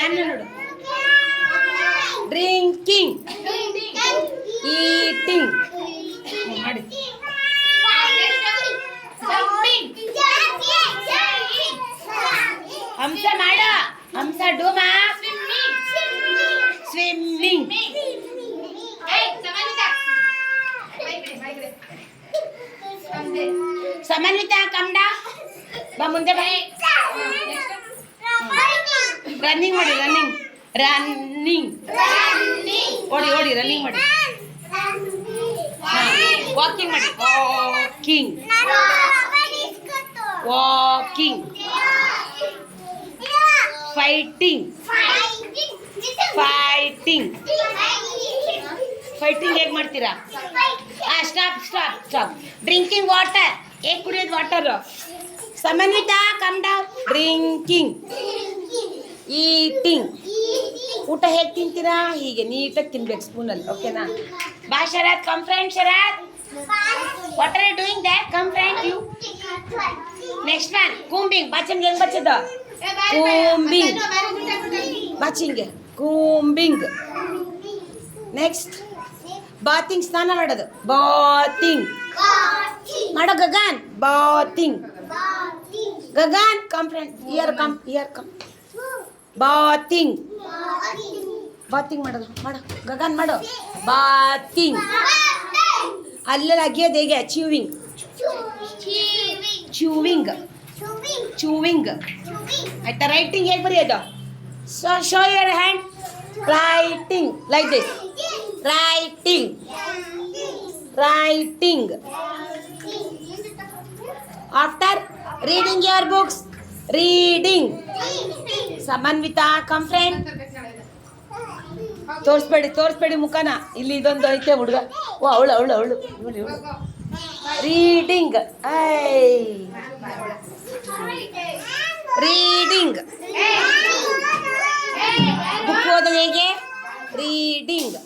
Fan ನೋಡು. Drinking, eating ಮಾಡಿ. ಹಂಸ ಮಾಡ, ಹಂಸ ಡೂಮ. ಸ್ವಿಮ್ಮಿಂಗ್. ಸಮನ್ವಿತಾ ಕಮ್ಡ ಬಾ ಮುಂದೆ ಬಾ. ರನ್ನಿಂಗ್ ಮಾಡಿ, ರನ್ನಿಂಗ್ ರನ್ನಿಂಗ್ ಓಡಿ ಓಡಿ ರನ್ನಿಂಗ್ ಮಾಡಿ. ವಾಕಿಂಗ್ ಮಾಡಿ, walking walking. Fighting, fighting fighting ಹೇಗೆ ಮಾಡ್ತೀರಾ? Stop stop stop. Drinking water, ಹೇಗೆ ಕುಡಿಯೋದು water? Samanvitha come down. Drinking, eating. ಊಟ ಹೇಗೆ ತಿಂತೀರಾ? ಹೀಗೆ ನೀಟಾಗಿ ತಿನ್ಬೇಕು ಸ್ಪೂನಲ್ಲಿ, ಓಕೆನಾ? ಬಾ Sharath, come friend Sharath. What are you doing that? Come friend you. Next one combing. ಬಾಚಂಗೆ ಹೆಂಗೆ ಬಚ್ಚದ? ಕೂಂಬಿಂಗ್. ಬಾಚಿಂಗೆ ಕೂಂಬಿಂಗ್. ನೆಕ್ಸ್ಟ್ ಬಾತಿಂಗ್, ಸ್ನಾನ ಮಾಡೋದು. ಬಾತಿಂಗ್ ಮಾಡೋ Gagan. Bathing. Gagan come friend, here come, here come. Bathing, bathing ಮಾಡೋದು ಮಾಡು ಗಗನ್, ಮಾಡು ಬಾತಿಂಗ್. ಅಲ್ಲೆಲ್ಲ ಅಗಿಯೋದು ಹೇಗೆ? ಚ್ಯೂವಿಂಗ್, ಚ್ಯೂವಿಂಗ್ ಚೂವಿಂಗ್. ಆಯ್ತಾ? ರೈಟಿಂಗ್ ಹೇಗೆ ಬರೆಯೋದು? Show your hand. Writing like this. Writing, writing. After reading your books, reading. Samanvitha come friend. ತೋರಿಸ್ಬೇಡಿ, ತೋರಿಸ್ಬೇಡಿ ಮುಖನ. ಇಲ್ಲಿ ಇದೊಂದು ಐತೆ ಹುಡುಗ. ಓ ಅವಳು ಅವಳು ಅವಳು ಇವಳು ಇವಳು. Reading, I reading. ಬುಕ್ ಓದೋದು ಹೇಗೆ? ರೀಡಿಂಗ್.